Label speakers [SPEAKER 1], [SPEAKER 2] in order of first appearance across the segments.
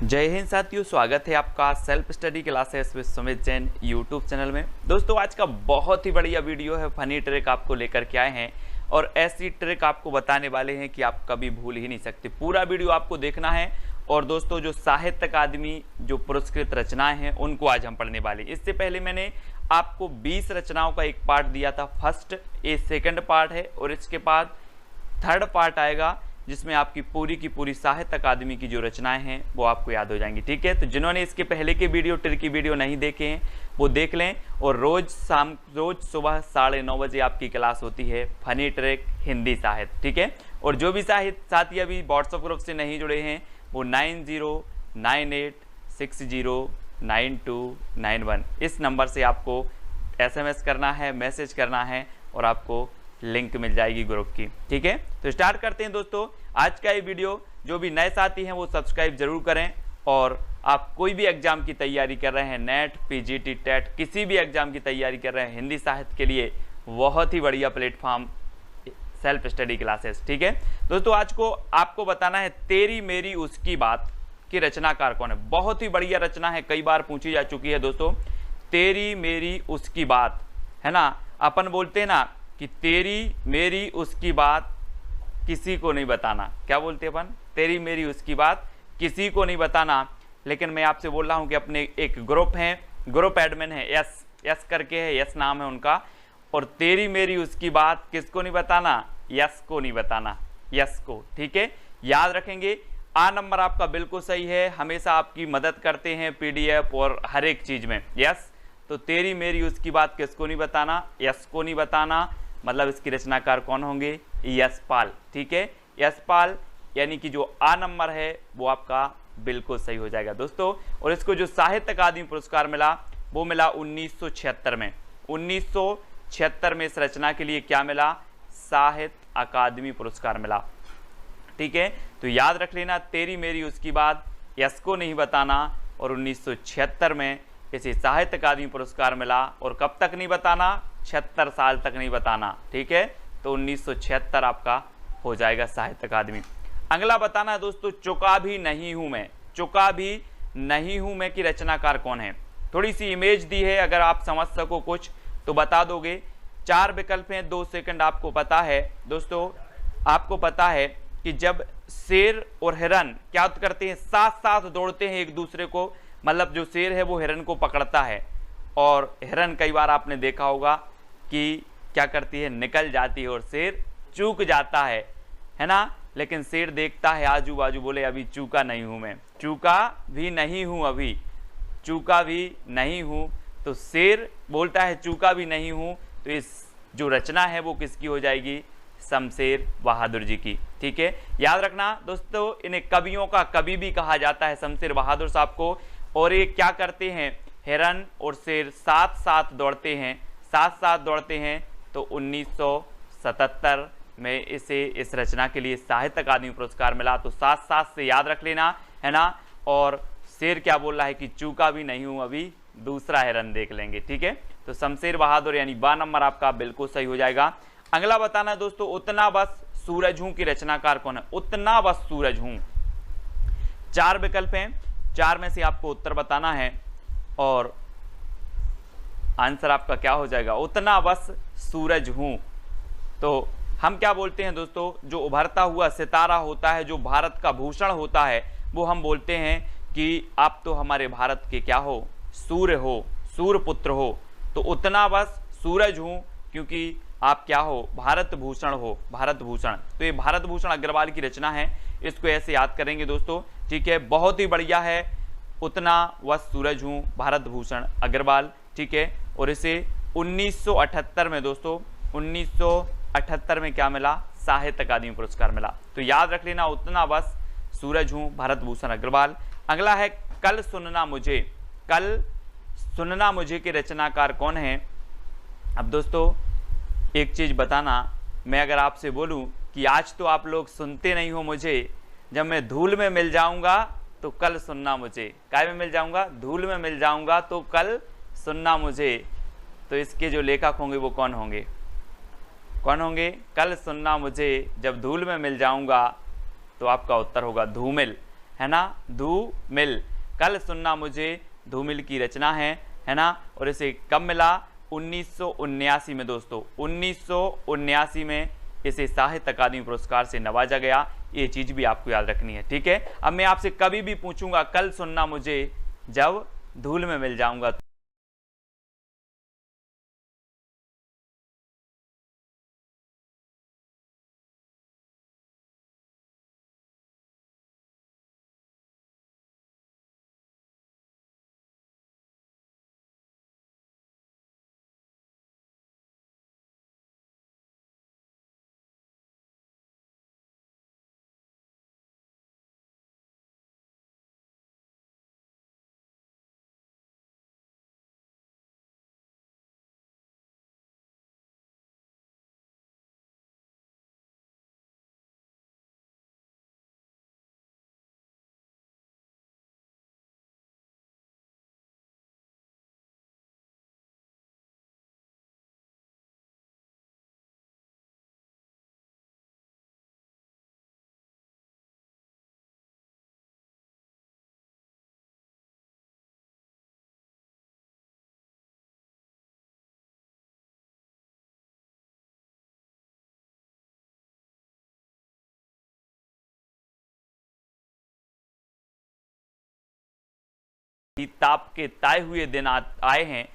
[SPEAKER 1] जय हिंद साथियों, स्वागत है आपका self study classes with Sumit Jain YouTube channel में। दोस्तों आज का बहुत ही बढ़िया वीडियो है, फनी ट्रिक आपको लेकर के आए हैं और ऐसी ट्रिक आपको बताने वाले हैं कि आप कभी भूल ही नहीं सकते। पूरा वीडियो आपको देखना है। और दोस्तों जो साहित्य अकादमी जो पुरस्कृत रचनाएं हैं उनको आज हम पढ़ने वाले। इससे पहले मैंने आपको 20 रचनाओं का एक पार्ट दिया था। फर्स्ट ये सेकंड पार्ट है और इसके बाद थर्ड पार्ट आएगा जिसमें आपकी पूरी की पूरी साहित्य अकादमी की जो रचनाएं हैं वो आपको याद हो जाएंगी। ठीक है, तो जिन्होंने इसके पहले के वीडियो ट्रिक की वीडियो नहीं देखे हैं वो देख लें। और रोज सुबह 9:30 बजे आपकी क्लास होती है फनी ट्रिक हिंदी साहित्य। ठीक है, और जो भी साथी अभी व्हाट्सएप ग्रुप से नहीं जुड़े हैं वो 9098609291 इस नंबर से आपको SMS करना है, मैसेज करना है और आपको लिंक मिल जाएगी ग्रुप की। ठीक है, तो स्टार्ट करते हैं दोस्तों आज का ये वीडियो। जो भी नए साथी हैं वो सब्सक्राइब जरूर करें। और आप कोई भी एग्जाम की तैयारी कर रहे हैं, नेट, PGT, टेट, किसी भी एग्जाम की तैयारी कर रहे हैं, हिंदी साहित्य के लिए बहुत ही बढ़िया प्लेटफॉर्म सेल्फ स्टडी क्लासेस। ठीक है दोस्तों, आज को आपको बताना है तेरी मेरी उसकी बात की रचनाकार कौन है। बहुत ही बढ़िया रचना है, कई बार पूछी जा चुकी है दोस्तों। तेरी मेरी उसकी बात है ना, अपन बोलते हैं ना कि तेरी मेरी उसकी बात किसी को नहीं बताना। क्या बोलते हैं अपन? तेरी मेरी उसकी बात किसी को नहीं बताना। लेकिन मैं आपसे बोल रहा हूं कि अपने एक ग्रुप है, ग्रुप एडमिन है, यस करके है, यस नाम है उनका। और तेरी मेरी उसकी बात किसको नहीं बताना? यस को नहीं बताना, यस को। ठीक है, याद रखेंगे। आ नंबर आपका बिल्कुल सही है, हमेशा आपकी मदद करते हैं PDF और हर एक चीज में। यस, तो तेरी मेरी उसकी बात किसको नहीं बताना? यस को नहीं बताना। मतलब इसकी रचनाकार कौन होंगे? यशपाल। ठीक है, यशपाल यानी कि जो आ नंबर है वो आपका बिल्कुल सही हो जाएगा दोस्तों। और इसको जो साहित्य अकादमी पुरस्कार मिला वो मिला 1976 में। 1976 में इस रचना के लिए क्या मिला? साहित्य अकादमी पुरस्कार मिला। ठीक है, तो याद रख लेना, तेरी मेरी उसकी बात यस को नहीं बताना। और 1976 में इसे साहित्य अकादमी पुरस्कार मिला। और कब तक नहीं बताना? 76 साल तक नहीं बताना। ठीक है, तो 1976 आपका हो जाएगा साहित्य अकादमी। अगला बताना है दोस्तों, चुका भी नहीं हूं मैं। चुका भी नहीं हूं मैं की रचनाकार कौन है? थोड़ी सी इमेज दी है, अगर आप समझ सको कुछ तो बता दोगे। 4 विकल्प हैं, 2 सेकंड। आपको पता है दोस्तों, आपको पता है कि जब शेर और हिरन क्या करते हैं? साथ साथ दौड़ते हैं एक दूसरे को। मतलब जो शेर है वो हिरन को पकड़ता है और हिरन कई बार आपने देखा होगा कि क्या करती है? निकल जाती है और शेर चूक जाता है ना। लेकिन शेर देखता है आजू बाजू, बोले अभी चूका नहीं हूं मैं, चूका भी नहीं हूं, अभी चूका भी नहीं हूं। तो शेर बोलता है चूका भी नहीं हूं। तो इस जो रचना है वो किसकी हो जाएगी? शमशेर बहादुर जी की। ठीक है, याद रखना दोस्तों, इन्हें कवियों का कवि भी कहा जाता है, शमशेर बहादुर साहब को। और ये क्या करते हैं? हिरन और शेर साथ साथ दौड़ते हैं, साथ साथ दौड़ते हैं। तो 1977 में इसे इस रचना के लिए साहित्य अकादमी पुरस्कार मिला। तो साथ साथ से याद रख लेना है ना। और शेर क्या बोल रहा है कि चूका भी नहीं हूं, अभी दूसरा हिरन देख लेंगे। ठीक है, तो शमशेर बहादुर यानी 12 नंबर आपका बिल्कुल सही हो जाएगा। अगला बताना दोस्तों, उतना बस सूरज हूं की रचनाकार कौन है? उतना बस सूरज हूं। 4 विकल्प हैं, 4 में से आपको उत्तर बताना है और आंसर आपका क्या हो जाएगा? उतना बस सूरज हूं। तो हम क्या बोलते हैं दोस्तों, जो उभरता हुआ सितारा होता है, जो भारत का भूषण होता है, वो हम बोलते हैं कि आप तो हमारे भारत के क्या हो? सूर्य हो, सूर्य पुत्र हो। तो उतना बस सूरज हूं क्योंकि आप क्या हो? भारत भूषण हो, भारत भूषण। तो ये भारत भूषण अग्रवाल की रचना है, इसको ऐसे याद करेंगे दोस्तों। ठीक है, बहुत ही बढ़िया है। उतना बस सूरज हूं, भारत भूषण अग्रवाल। ठीक है, और इसे 1978 में दोस्तों, 1978 में क्या मिला? साहित्य अकादमी पुरस्कार मिला। तो याद रख लेना, उतना बस सूरज हूं, भारत भूषण अग्रवाल। अगला है कल सुनना मुझे। कल सुनना मुझे के रचनाकार कौन है? अब दोस्तों एक चीज बताना, मैं अगर आपसे बोलूं कि आज तो आप लोग सुनते नहीं हो मुझे, जब मैं धूल में मिल जाऊंगा तो कल सुनना मुझे। काय में मिल जाऊंगा? धूल में मिल जाऊंगा तो कल सुनना मुझे। तो इसके जो लेखक होंगे वो कौन होंगे? कौन होंगे? कल सुनना मुझे, जब धूल में मिल जाऊंगा। तो आपका उत्तर होगा धूमिल, है ना, धूमिल। कल सुनना मुझे धूमिल की रचना है ना, और इसे कब मिला? 1979 में दोस्तों, 1979 में इसे साहित्य अकादमी पुरस्कार से नवाजा गया। ये चीज भी आपको याद रखनी है, ठीक है। अब मैं आपसे कभी भी पूछूंगा कल सुनना मुझे जब धूल में मिल जाऊंगा, ताप के ताए हुए दिन आए हैं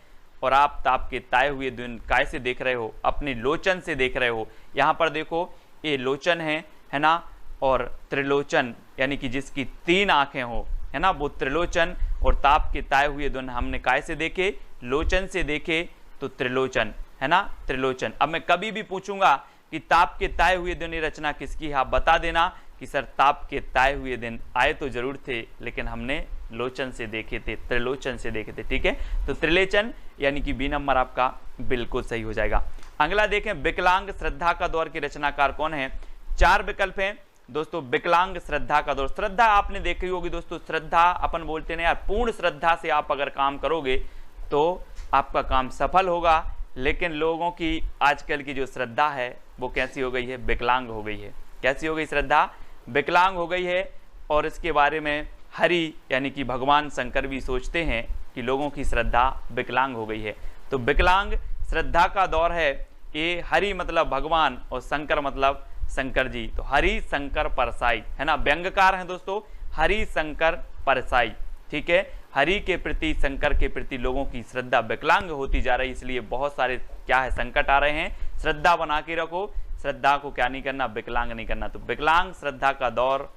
[SPEAKER 1] और आप ताप के ताए हुए दिन कैसे देख रहे हो? अपने लोचन से देख रहे हो। यहाँ पर देखो ये लोचन है ना, और त्रिलोचन यानी कि जिसकी 3 आंखें हो, है ना, वो त्रिलोचन। और ताप के ताए हुए दिन हमने कैसे देखे? लोचन से देखे, तो त्रिलोचन, है ना, त्रिलोचन। अब मैं कभी भी पूछूंगा कि ताप के ताए हुए दिन ये रचना किसकी है, आप बता देना कि सर ताप के ताए हुए दिन आए तो जरूर थे, लेकिन हमने लोचन से देखे थे, त्रिलोचन से देखे थे, ठीक है। तो त्रिलोचन यानी कि बी नंबर आपका बिल्कुल सही हो जाएगा। अगला देखें, विकलांग श्रद्धा का दौर के रचनाकार कौन है? 4 विकल्प हैं दोस्तों। विकलांग श्रद्धा का दौर, श्रद्धा आपने देखी होगी दोस्तों। श्रद्धा अपन बोलते ना यार, पूर्ण श्रद्धा से आप अगर काम करोगे तो आपका काम सफल होगा, लेकिन लोगों की आजकल की जो श्रद्धा है वो कैसी हो गई है? विकलांग हो गई है। कैसी हो गई श्रद्धा? विकलांग हो गई है। और इसके बारे में हरि यानी कि भगवान शंकर भी सोचते हैं कि लोगों की श्रद्धा विकलांग हो गई है। तो विकलांग श्रद्धा का दौर है ये। हरि मतलब भगवान और शंकर मतलब शंकर जी, तो हरि शंकर परसाई, है ना, व्यंग्यकार हैं दोस्तों, हरि शंकर परसाई, ठीक है। हरि के प्रति, शंकर के प्रति लोगों की श्रद्धा विकलांग होती जा रही है, इसलिए बहुत सारे क्या है संकट आ रहे हैं। श्रद्धा बना के रखो, श्रद्धा को क्या नहीं करना? विकलांग नहीं करना। तो विकलांग श्रद्धा का दौर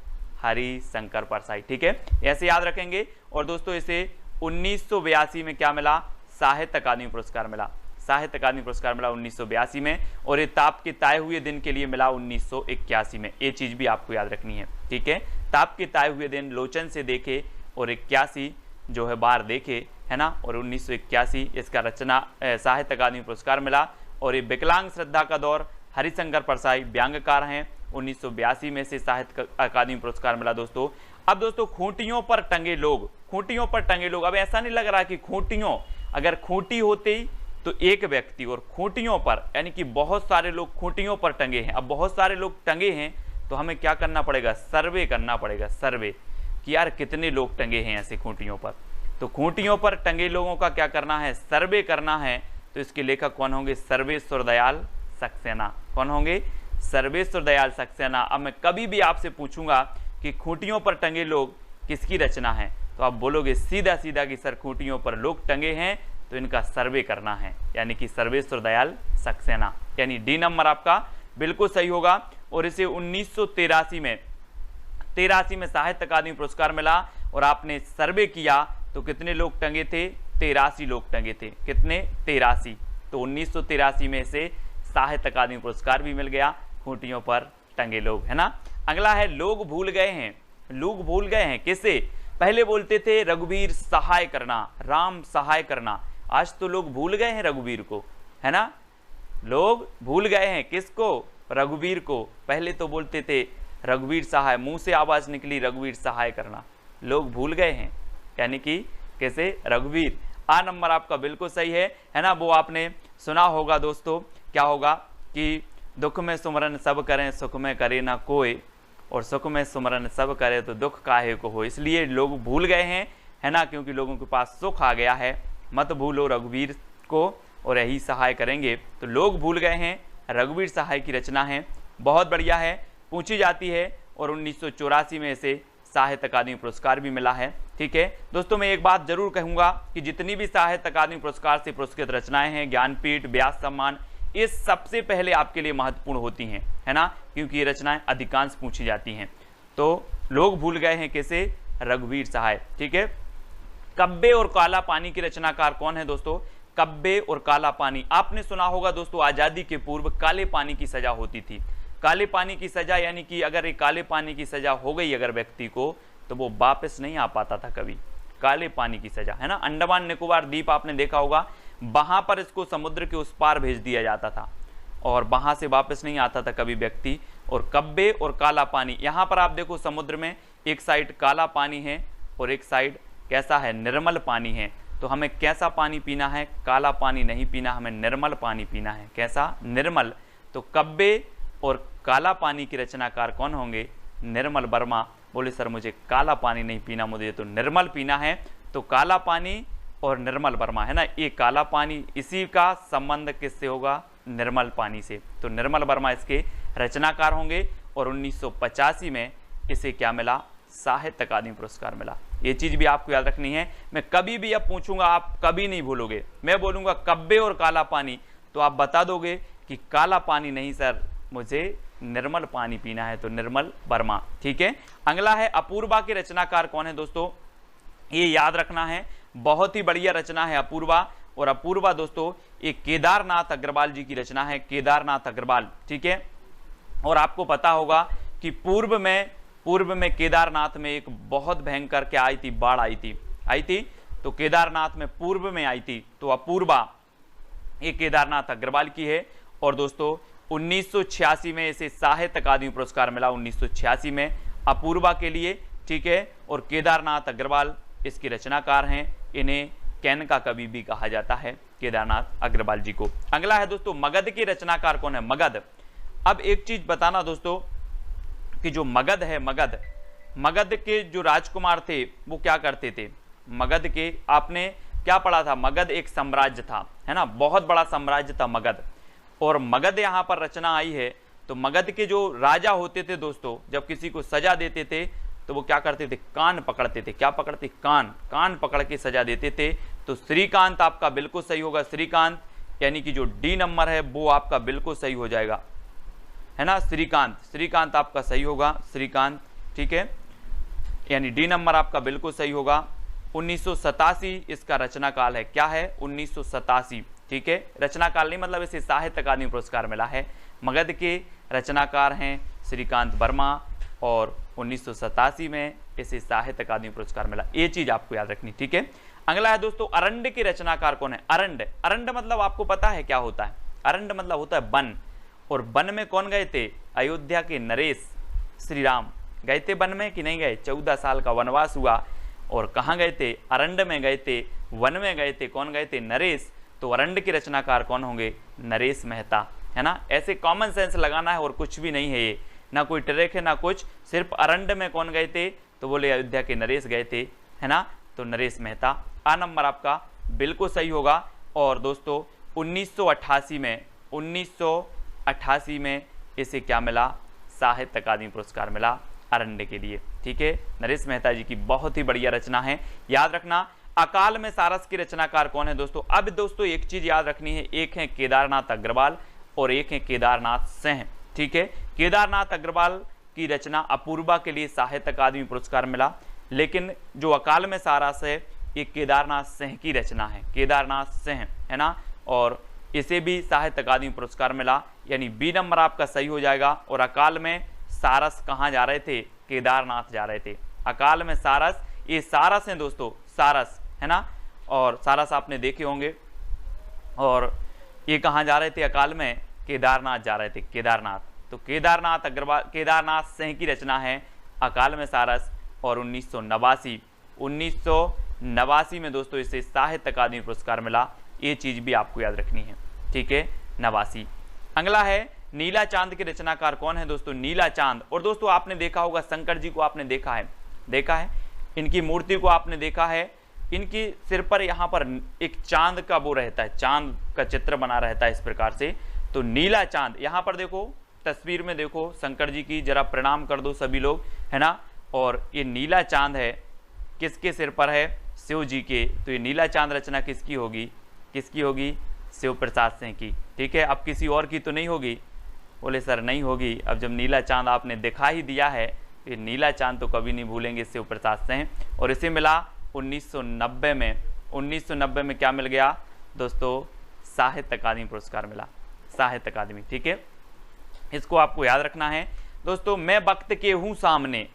[SPEAKER 1] हरि शंकर परसाई, ठीक है, ऐसे याद रखेंगे। और दोस्तों इसे 1982 में क्या मिला? साहित्य अकादमी पुरस्कार मिला। साहित्य अकादमी पुरस्कार मिला 1982 में। और ये ताप के ताए हुए दिन के लिए मिला 1981 में। ये चीज भी आपको याद रखनी है, ठीक है। ताप के ताए हुए दिन लोचन से देखे और 81 जो है बार देखे, है ना, और 1981 इसका रचना साहित्य अकादमी पुरस्कार मिला। और ये विकलांग श्रद्धा का दौर हरिशंकर परसाई व्यंग्यकार हैं, 1982 में से साहित्य अकादमी पुरस्कार मिला दोस्तों। अब दोस्तों खूंटियों पर टंगे लोग, खूंटियों पर टंगे लोग, अब ऐसा नहीं लग रहा कि खूंटियों, अगर खूंटी होती तो एक व्यक्ति, और खूंटियों पर यानी कि बहुत सारे लोग खूंटियों पर टंगे हैं। अब बहुत सारे लोग टंगे हैं तो हमें क्या करना पड़ेगा? सर्वे करना पड़ेगा, सर्वे कि यार कितने लोग टंगे हैं ऐसे खूंटियों पर। तो खूंटियों पर टंगे लोगों का क्या करना है? सर्वे करना है। तो इसके लेखक कौन होंगे? सर्वेश्वर दयाल सक्सेना। कौन होंगे? सर्वेश्वर दयाल सक्सेना। अब मैं कभी भी आपसे पूछूंगा कि खूंटियों पर टंगे लोग किसकी रचना है, तो आप बोलोगे सीधा सीधा कि सर खूंटियों पर लोग टंगे हैं तो इनका सर्वे करना है, यानी कि सर्वेश्वर दयाल सक्सेना, यानी डी नंबर आपका बिल्कुल सही होगा। और इसे 1983 में साहित्य अकादमी पुरस्कार मिला। और आपने सर्वे किया तो कितने लोग टंगे थे? 83 लोग टंगे थे। कितने? 83। तो 1983 में से साहित्य अकादमी पुरस्कार भी मिल गया खूंटियों पर टंगे लोग, है ना। अगला है लोग भूल गए हैं। लोग भूल गए हैं किसे? पहले बोलते थे रघुवीर सहाय करना, राम सहाय करना। आज तो लोग भूल गए हैं रघुवीर को, है ना। लोग भूल गए हैं किसको? रघुवीर को। पहले तो बोलते थे रघुवीर सहाय, मुंह से आवाज निकली रघुवीर सहाय करना, लोग भूल गए हैं, यानी कि कैसे? रघुवीर। आ नंबर आपका बिल्कुल सही है ना। वो आपने सुना होगा दोस्तों, क्या होगा कि दुख में सुमरन सब करें, सुख में करे ना कोई, और सुख में सुमरन सब करे तो दुख काहे को हो। इसलिए लोग भूल गए हैं, है ना, क्योंकि लोगों के पास सुख आ गया है। मत भूलो रघुवीर को और यही सहाय करेंगे, तो लोग भूल गए हैं। रघुवीर सहाय की रचना है, बहुत बढ़िया है, पूछी जाती है और 1984 में इसे साहित्य अकादमी पुरस्कार भी मिला है। ठीक है दोस्तों, मैं एक बात जरूर कहूँगा कि जितनी भी साहित्य अकादमी पुरस्कार से पुरस्कृत रचनाएं हैं, ज्ञानपीठ, व्यास सम्मान, ये सबसे पहले आपके लिए महत्वपूर्ण होती हैं, है ना, क्योंकि ये रचनाएं अधिकांश पूछी जाती हैं। तो लोग भूल गए हैं कैसे, रघुवीर सहाय। ठीक है, कब्बे और काला पानी की रचनाकार कौन है दोस्तों? कब्बे और काला पानी, आपने सुना होगा दोस्तों, आजादी के पूर्व काले पानी की सजा होती थी। काले पानी की सजा यानी कि अगर एक काले पानी की सजा हो गई अगर व्यक्ति को, तो वो वापस नहीं आ पाता था कभी। काले पानी की सजा, है ना, अंडमान निकोबार द्वीप आपने देखा होगा, वहां पर इसको समुद्र के उस पार भेज दिया जाता था और वहां से वापस नहीं आता था कभी व्यक्ति। और कब्बे और काला पानी, यहाँ पर आप देखो समुद्र में एक साइड काला पानी है और एक साइड कैसा है, निर्मल पानी है। तो हमें कैसा पानी पीना है? काला पानी नहीं पीना, हमें निर्मल पानी पीना है। कैसा? निर्मल। तो कब्बे और काला पानी की रचनाकार कौन होंगे? निर्मल वर्मा। बोले सर मुझे काला पानी नहीं पीना, मुझे तो निर्मल पीना है। तो काला पानी और निर्मल वर्मा, है ना, ये काला पानी, इसी का संबंध किससे होगा? निर्मल पानी से। तो निर्मल वर्मा इसके रचनाकार होंगे और 1985 में इसे क्या मिला? साहित्य अकादमी पुरस्कार मिला। ये चीज भी आपको याद रखनी है। मैं कभी भी अब पूछूंगा, आप कभी नहीं भूलोगे। मैं बोलूंगा कब्बे और काला पानी, तो आप बता दोगे कि काला पानी नहीं सर, मुझे निर्मल पानी पीना है, तो निर्मल वर्मा। ठीक है, अगला है अपूर्वा के रचनाकार कौन है दोस्तों? ये याद रखना है, बहुत ही बढ़िया रचना है अपूर्वा। और अपूर्वा दोस्तों एक केदारनाथ अग्रवाल जी की रचना है, केदारनाथ अग्रवाल। ठीक है, और आपको पता होगा कि पूर्व में केदारनाथ में एक बहुत भयंकर क्या आई थी? बाढ़ आई थी। तो केदारनाथ में पूर्व में आई थी। तो अपूर्वा ये केदारनाथ अग्रवाल की है। और दोस्तों 1986 में इसे साहित्य अकादमी पुरस्कार मिला, 1986 में अपूर्वा के लिए। ठीक है, और केदारनाथ अग्रवाल इसके रचनाकार हैं। इन्हें कैन का कवि भी कहा जाता है, केदारनाथ अग्रवाल जी को। अगला है दोस्तों मगध के रचनाकार कौन है? मगध। अब एक चीज बताना दोस्तों कि जो मगध है, मगध के जो राजकुमार थे वो क्या करते थे? मगध के आपने क्या पढ़ा था? मगध एक साम्राज्य था, है ना, बहुत बड़ा साम्राज्य था मगध। और मगध यहाँ पर रचना आई है। तो मगध के जो राजा होते थे दोस्तों, जब किसी को सजा देते थे तो वो क्या करते थे? कान पकड़ते थे। क्या पकड़ते? कान पकड़ के सजा देते थे। तो श्रीकांत आपका बिल्कुल सही होगा। श्रीकांत यानी कि जो डी नंबर है वो आपका बिल्कुल सही हो जाएगा, है ना, श्रीकांत आपका सही होगा, श्रीकांत। ठीक है, यानी डी नंबर आपका बिल्कुल सही होगा। 1987 इसका रचना काल है। क्या है? 1987। ठीक है, रचना काल नहीं मतलब इसे साहित्य अकादमी पुरस्कार मिला है। मगध के रचनाकार हैं श्रीकांत वर्मा और 1987 में इसे साहित्य अकादमी पुरस्कार मिला। ये चीज आपको याद रखनी। ठीक है, अगला है दोस्तों अरंड के रचनाकार कौन है? अरंड मतलब आपको पता है क्या होता है? अरंड मतलब होता है वन। और वन में कौन गए थे? अयोध्या के नरेश श्री राम गए थे वन में कि नहीं गए? 14 साल का वनवास हुआ और कहाँ गए थे? अरंड में गए थे, वन में गए थे। कौन गए थे? नरेश। तो अरंड के रचनाकार कौन होंगे? नरेश मेहता, है ना। ऐसे कॉमन सेंस लगाना है और कुछ भी नहीं है ये, ना कोई ट्रैक है ना कुछ, सिर्फ अरंड में कौन गए थे? तो बोले अयोध्या के नरेश गए थे, है ना, तो नरेश मेहता। आ नंबर आपका बिल्कुल सही होगा। और दोस्तों 1988 में इसे क्या मिला? साहित्य अकादमी पुरस्कार मिला अरंड के लिए। ठीक है, नरेश मेहता जी की बहुत ही बढ़िया रचना है, याद रखना। अकाल में सारस की रचनाकार कौन है दोस्तों? अब दोस्तों एक चीज याद रखनी है, एक है केदारनाथ अग्रवाल और एक है केदारनाथ सिंह। ठीक है, केदारनाथ अग्रवाल की रचना अपूर्वा के लिए साहित्य अकादमी पुरस्कार मिला, लेकिन जो अकाल में सारस है ये केदारनाथ सिंह की रचना है, केदारनाथ सिंह, है ना। और इसे भी साहित्य अकादमी पुरस्कार मिला, यानी बी नंबर आपका सही हो जाएगा। और अकाल में सारस कहाँ जा रहे थे? केदारनाथ जा रहे थे। अकाल में सारस, ये सारस हैं दोस्तों, सारस, है ना। और सारस आपने देखे होंगे। और ये कहाँ जा रहे थे अकाल में? केदारनाथ जा रहे थे, केदारनाथ। तो केदारनाथ अग्रवाल, केदारनाथ सिंह की रचना है अकाल में सारस। और 1989 में दोस्तों इसे साहित्य अकादमी पुरस्कार मिला। ये चीज भी आपको याद रखनी है। ठीक है, 89। अगला है नीला चांद के रचनाकार कौन है दोस्तों? नीला चांद। और दोस्तों आपने देखा होगा शंकर जी को आपने देखा है, इनकी मूर्ति को आपने देखा है, इनकी सिर पर यहाँ पर एक चांद का वो रहता है, चांद का चित्र बना रहता है इस प्रकार से। तो नीला चांद, यहाँ पर देखो तस्वीर में देखो शंकर जी की, जरा प्रणाम कर दो सभी लोग, है ना। और ये नीला चांद है, किसके सिर पर है? शिव जी के। तो ये नीला चांद रचना किसकी होगी? शिव प्रसाद सिंह की। ठीक है, अब किसी और की तो नहीं होगी? बोले सर नहीं होगी। अब जब नीला चांद आपने दिखा ही दिया है, ये नीला चांद तो कभी नहीं भूलेंगे शिव प्रसाद सिंह। और इसे मिला 1990 में। 1990 में क्या मिल गया दोस्तों? साहित्य अकादमी पुरस्कार मिला, साहित्य अकादमी। ठीक है, इसको आपको याद रखना है दोस्तों। मैं वक्त के हूँ सामने,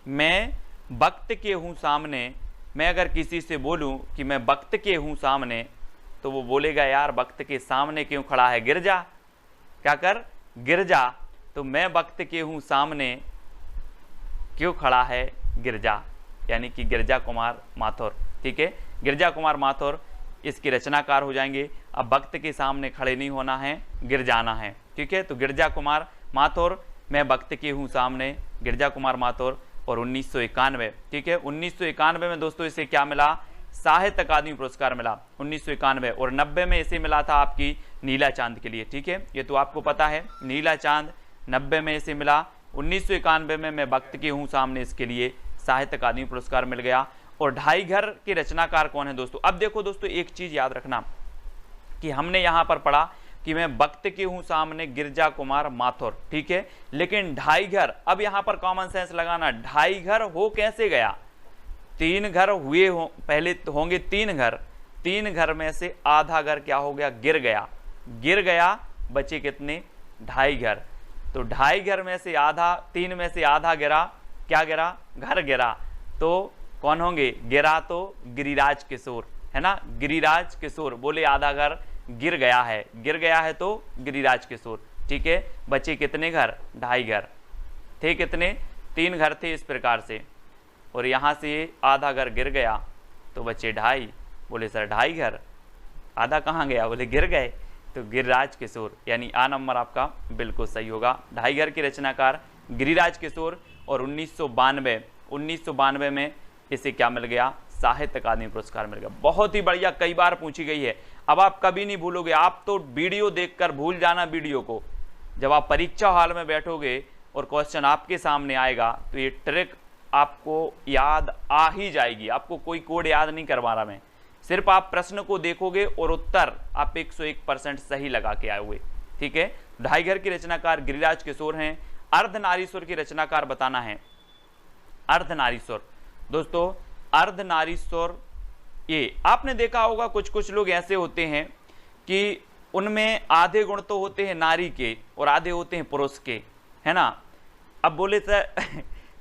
[SPEAKER 1] मैं अगर किसी से बोलूं कि मैं वक्त के हूँ सामने, तो वो बोलेगा यार वक्त के सामने क्यों खड़ा है, गिर जा, क्या कर, गिर जा। तो मैं वक्त के हूँ सामने क्यों खड़ा है, गिर जा, यानी कि गिरजा कुमार माथुर। ठीक है, गिरजा कुमार माथुर इसके रचनाकार हो जाएंगे। अब वक्त के सामने खड़े नहीं होना है, गिर जाना है। ठीक है, तो गिरजा कुमार माथुर, मैं वक्त के हूँ सामने, गिरजा कुमार माथुर। और 1991, ठीक है, 1991 में दोस्तों इसे क्या मिला? साहित्य अकादमी पुरस्कार मिला 1991। और 90 में इसे मिला था आपकी नीला चांद के लिए। ठीक है, ये तो आपको पता है, नीला चांद 90 में इसे मिला। 1991 में मैं वक्त के हूँ सामने, इसके लिए साहित्य अकादमी पुरस्कार मिल गया। और ढाई घर के रचनाकार कौन है दोस्तों? अब देखो दोस्तों एक चीज याद रखना कि हमने यहाँ पर पढ़ा कि मैं वक्त के हूँ सामने, गिरजा कुमार माथुर। ठीक है, लेकिन ढाई घर, अब यहाँ पर कॉमन सेंस लगाना, ढाई घर हो कैसे गया? 3 घर हुए हो, पहले तो होंगे 3 घर, 3 घर में से आधा घर क्या हो गया? गिर गया, बचे कितने? ढाई घर। तो ढाई घर में से आधा, 3 में से आधा गिरा, क्या गिरा? घर गिरा। तो कौन होंगे? गिरा तो गिरिराज किशोर, है ना, गिरिराज किशोर। बोले आधा घर गिर गया है तो गिरिराज किशोर। ठीक है, बचे कितने घर? ढाई घर। थे कितने? 3 घर थे इस प्रकार से, और यहाँ से आधा घर गिर गया तो बचे ढाई। बोले सर ढाई घर, आधा कहाँ गया? बोले गिर गए। तो गिरिराज किशोर, यानी आ नंबर आपका बिल्कुल सही होगा। ढाई घर के रचनाकार गिरिराज किशोर। और 1992 में इसे क्या मिल गया? साहित्य अकादमी पुरस्कार मिल गया। बहुत ही बढ़िया, कई बार पूछी गई है। अब आप कभी नहीं भूलोगे, आप तो वीडियो देखकर भूल जाना वीडियो को। जब आप परीक्षा हॉल में बैठोगे और क्वेश्चन आपके सामने आएगा तो ये ट्रिक आपको याद आ ही जाएगी। आपको कोई कोड याद नहीं करवा रहा मैं, सिर्फ आप प्रश्न को देखोगे और उत्तर आप 101% सही लगा के आए हुए। ठीक है, ढाई घर के रचनाकार गिरिराज किशोर हैं। अर्धनारीश्वर की रचनाकार बताना है। अर्धनारीश्वर दोस्तों, अर्धनारीश्वर, ये आपने देखा होगा कुछ लोग ऐसे होते हैं कि उनमें आधे गुण तो होते हैं नारी के और आधे होते हैं पुरुष के, है ना। अब बोले सर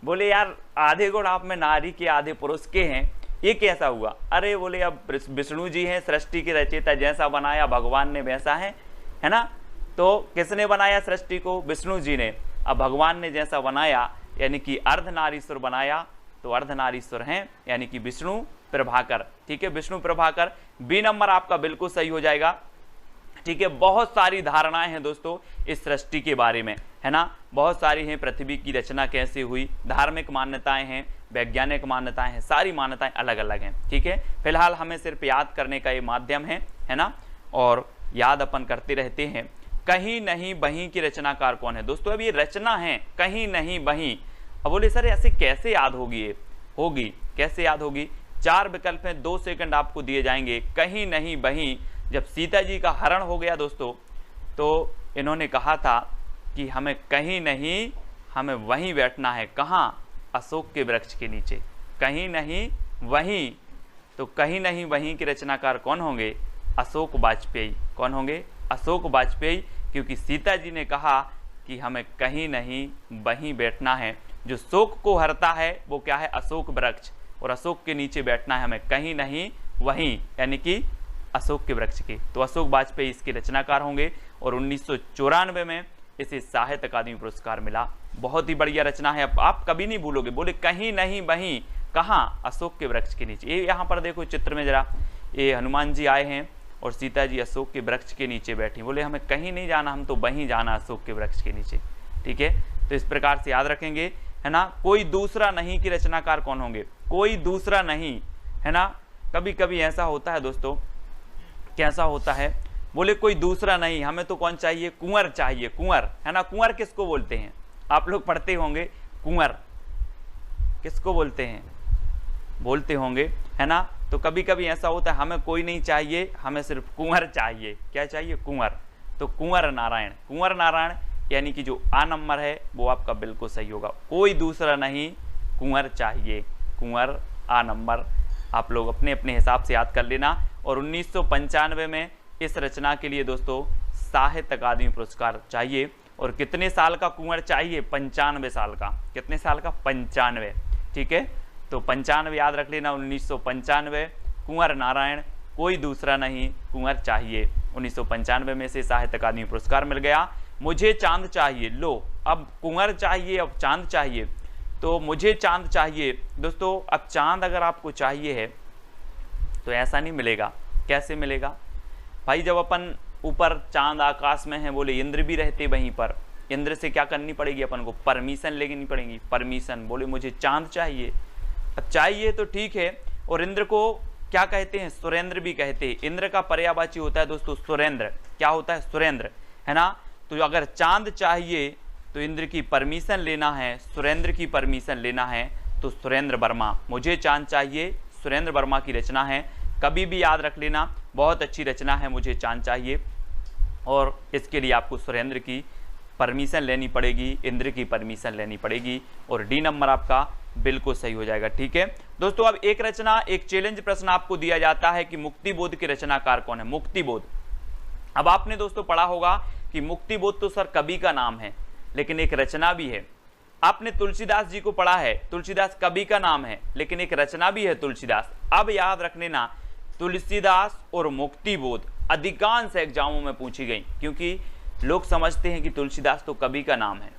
[SPEAKER 1] बोले यार आधे गुण आप में नारी के आधे पुरुष के हैं, ये कैसा हुआ? अरे बोले अब विष्णु जी हैं सृष्टि के रचयिता, जैसा बनाया भगवान ने वैसा है ना। तो किसने बनाया सृष्टि को? विष्णु जी ने। अब भगवान ने जैसा बनाया यानी कि अर्धनारीश्वर बनाया, तो अर्धनारीश्वर हैं यानी कि विष्णु प्रभाकर। ठीक है, विष्णु प्रभाकर। बी नंबर आपका बिल्कुल सही हो जाएगा। ठीक है, बहुत सारी धारणाएं हैं दोस्तों इस सृष्टि के बारे में, है ना, बहुत सारी हैं। पृथ्वी की रचना कैसे हुई, धार्मिक मान्यताएं हैं, वैज्ञानिक मान्यताएं हैं, सारी मान्यताएं अलग अलग हैं। ठीक है, फिलहाल हमें सिर्फ याद करने का ये माध्यम है ना, और याद अपन करते रहते हैं। कहीं नहीं बहीं की रचनाकार कौन है दोस्तों? अब ये रचना है कहीं नहीं बहीं। अब बोले सर ऐसे कैसे याद होगी? ये होगी कैसे याद होगी? 4 विकल्प हैं, 2 सेकंड आपको दिए जाएंगे। कहीं नहीं बहीं, जब सीता जी का हरण हो गया दोस्तों, तो इन्होंने कहा था कि हमें कहीं नहीं, हमें वहीं बैठना है। कहाँ? अशोक के वृक्ष के नीचे। कहीं नहीं वहीं, तो कहीं नहीं वहीं के रचनाकार कौन होंगे? अशोक वाजपेयी। कौन होंगे? अशोक वाजपेयी, क्योंकि सीता जी ने कहा कि हमें कहीं नहीं वहीं बैठना है। जो शोक को हरता है वो क्या है? अशोक वृक्ष, और अशोक के नीचे बैठना है हमें कहीं नहीं वहीं, यानी कि अशोक के वृक्ष के। तो अशोक वाजपेयी इसके रचनाकार होंगे। और 1994 में इसे साहित्य अकादमी पुरस्कार मिला। बहुत ही बढ़िया रचना है, आप कभी नहीं भूलोगे। बोले कहीं नहीं वहीं, कहाँ? अशोक के वृक्ष के नीचे। ये यहाँ पर देखो चित्र में जरा, ये हनुमान जी आए हैं और सीता जी अशोक के वृक्ष के नीचे बैठी। बोले हमें कहीं नहीं जाना, हम तो वहीं जाना अशोक के वृक्ष के नीचे। ठीक है, तो इस प्रकार से याद रखेंगे, है ना। कोई दूसरा नहीं कि रचनाकार कौन होंगे, कोई दूसरा नहीं, है ना। कभी कभी ऐसा होता है दोस्तों, कैसा होता है, बोले कोई दूसरा नहीं, हमें तो कौन चाहिए, कुंवर चाहिए, कुंवर, है ना। कुंवर किसको बोलते हैं, आप लोग पढ़ते होंगे, कुंवर किसको बोलते हैं, बोलते होंगे, है ना। तो कभी कभी ऐसा होता है, हमें कोई नहीं चाहिए, हमें सिर्फ कुंवर चाहिए। क्या चाहिए, कुंवर। तो कुंवर नारायण, कुंवर नारायण, यानी कि जो आ नंबर है वो आपका बिल्कुल सही होगा। कोई दूसरा नहीं, कुंवर चाहिए, कुंवर आ नंबर। आप लोग अपने अपने हिसाब से याद कर लेना। और 1995 में इस रचना के लिए दोस्तों साहित्य अकादमी पुरस्कार चाहिए। और कितने साल का कुंवर चाहिए, 95 साल का। कितने साल का, 95। ठीक है, तो 95 याद रख लेना, 1995, कुंवर नारायण, कोई दूसरा नहीं, कुंवर चाहिए। 1995 में से साहित्य अकादमी पुरस्कार मिल गया। मुझे चांद चाहिए, लो अब कुंवर चाहिए, अब चांद चाहिए, तो मुझे चांद चाहिए। दोस्तों अब चांद अगर आपको चाहिए है तो ऐसा नहीं मिलेगा। कैसे मिलेगा भाई, जब अपन ऊपर चांद आकाश में है, बोले इंद्र भी रहते वहीं पर, इंद्र से क्या करनी पड़ेगी, अपन को परमिशन लेनी पड़ेगी, परमिशन। बोले मुझे चांद चाहिए, अब चाहिए तो ठीक है। और इंद्र को क्या कहते हैं, सुरेंद्र भी कहते हैं। इंद्र का पर्यायवाची होता है दोस्तों सुरेंद्र। क्या होता है, सुरेंद्र, है ना। तो अगर चांद चाहिए तो इंद्र की परमिशन लेना है, सुरेंद्र की परमिशन लेना है, तो सुरेंद्र वर्मा, मुझे चांद चाहिए, सुरेंद्र वर्मा की रचना है। कभी भी याद रख लेना, बहुत अच्छी रचना है, मुझे चांद चाहिए। और इसके लिए आपको सुरेंद्र की परमिशन लेनी पड़ेगी, इंद्र की परमिशन लेनी पड़ेगी। और डी नंबर आपका बिल्कुल सही हो जाएगा। ठीक है दोस्तों, अब एक रचना, एक चैलेंज प्रश्न आपको दिया जाता है कि मुक्तिबोध के रचनाकार कौन है। मुक्तिबोध, अब आपने दोस्तों पढ़ा होगा कि मुक्तिबोध तो सर कवि का नाम है, लेकिन एक रचना भी है। आपने तुलसीदास जी को पढ़ा है, तुलसीदास कवि का नाम है, लेकिन एक रचना भी है तुलसीदास। अब याद रख लेना, तुलसीदास और मुक्तिबोध अधिकांश एग्जामों में पूछी गई, क्योंकि लोग समझते हैं कि तुलसीदास तो कवि का नाम है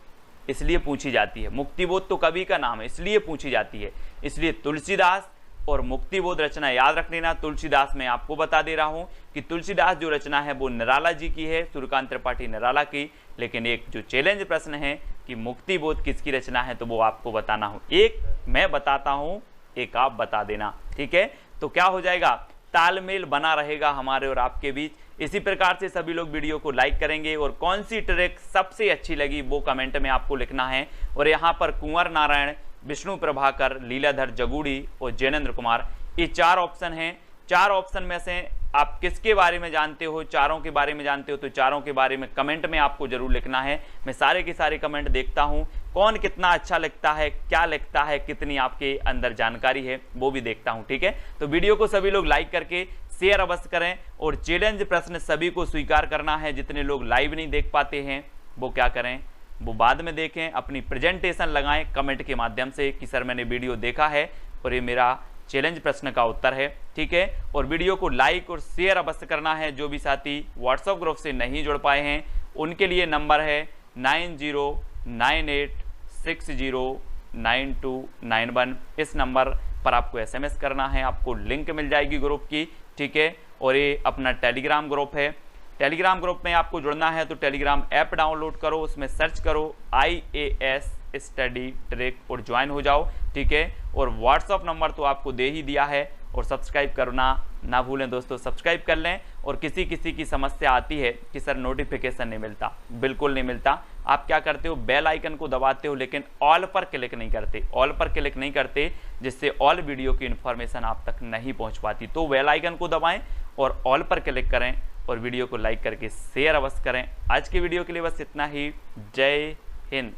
[SPEAKER 1] इसलिए पूछी जाती है, मुक्तिबोध तो कवि का नाम है इसलिए पूछी जाती है। इसलिए तुलसीदास और मुक्तिबोध रचना याद रख लेना। तुलसीदास मैं आपको बता दे रहा हूं कि तुलसीदास जो रचना है वो निराला जी की है, सूर्यकांत त्रिपाठी निराला की। लेकिन एक जो चैलेंज प्रश्न है कि मुक्तिबोध किसकी रचना है, तो वो आपको बताना हो। एक मैं बताता हूं, एक आप बता देना। ठीक है, तो क्या हो जाएगा, तालमेल बना रहेगा हमारे और आपके बीच। इसी प्रकार से सभी लोग वीडियो को लाइक करेंगे और कौन सी ट्रैक सबसे अच्छी लगी वो कमेंट में आपको लिखना है। और यहाँ पर कुंवर नारायण, विष्णु प्रभाकर, लीलाधर जगूड़ी और जैनेन्द्र कुमार, ये 4 ऑप्शन हैं। 4 ऑप्शन में से आप किसके बारे में जानते हो, चारों के बारे में जानते हो, तो चारों के बारे में कमेंट में आपको जरूर लिखना है। मैं सारे के सारे कमेंट देखता हूं, कौन कितना अच्छा लिखता है, क्या लिखता है, कितनी आपके अंदर जानकारी है, वो भी देखता हूं। ठीक है, तो वीडियो को सभी लोग लाइक करके शेयर अवश्य करें। और चैलेंज प्रश्न सभी को स्वीकार करना है। जितने लोग लाइव नहीं देख पाते हैं वो क्या करें, वो बाद में देखें, अपनी प्रेजेंटेशन लगाएं कमेंट के माध्यम से कि सर मैंने वीडियो देखा है और ये मेरा चैलेंज प्रश्न का उत्तर है। ठीक है, और वीडियो को लाइक और शेयर अवश्य करना है। जो भी साथी व्हाट्सएप ग्रुप से नहीं जुड़ पाए हैं उनके लिए नंबर है 9098609291। इस नंबर पर आपको SMS करना है, आपको लिंक मिल जाएगी ग्रुप की। ठीक है, और ये अपना टेलीग्राम ग्रुप है। टेलीग्राम ग्रुप में आपको जुड़ना है तो टेलीग्राम ऐप डाउनलोड करो, उसमें सर्च करो IAS स्टडी ट्रैक और ज्वाइन हो जाओ। ठीक है, और व्हाट्सअप नंबर तो आपको दे ही दिया है। और सब्सक्राइब करना ना भूलें दोस्तों, सब्सक्राइब कर लें। और किसी की समस्या आती है कि सर नोटिफिकेशन नहीं मिलता, बिल्कुल नहीं मिलता। आप क्या करते हो, बेल आइकन को दबाते हो लेकिन ऑल पर क्लिक नहीं करते, ऑल पर क्लिक नहीं करते, जिससे ऑल वीडियो की इन्फॉर्मेशन आप तक नहीं पहुंच पाती। तो बेल आइकन को दबाएं और ऑल पर क्लिक करें और वीडियो को लाइक करके शेयर अवश्य करें। आज की वीडियो के लिए बस इतना ही। जय हिंद।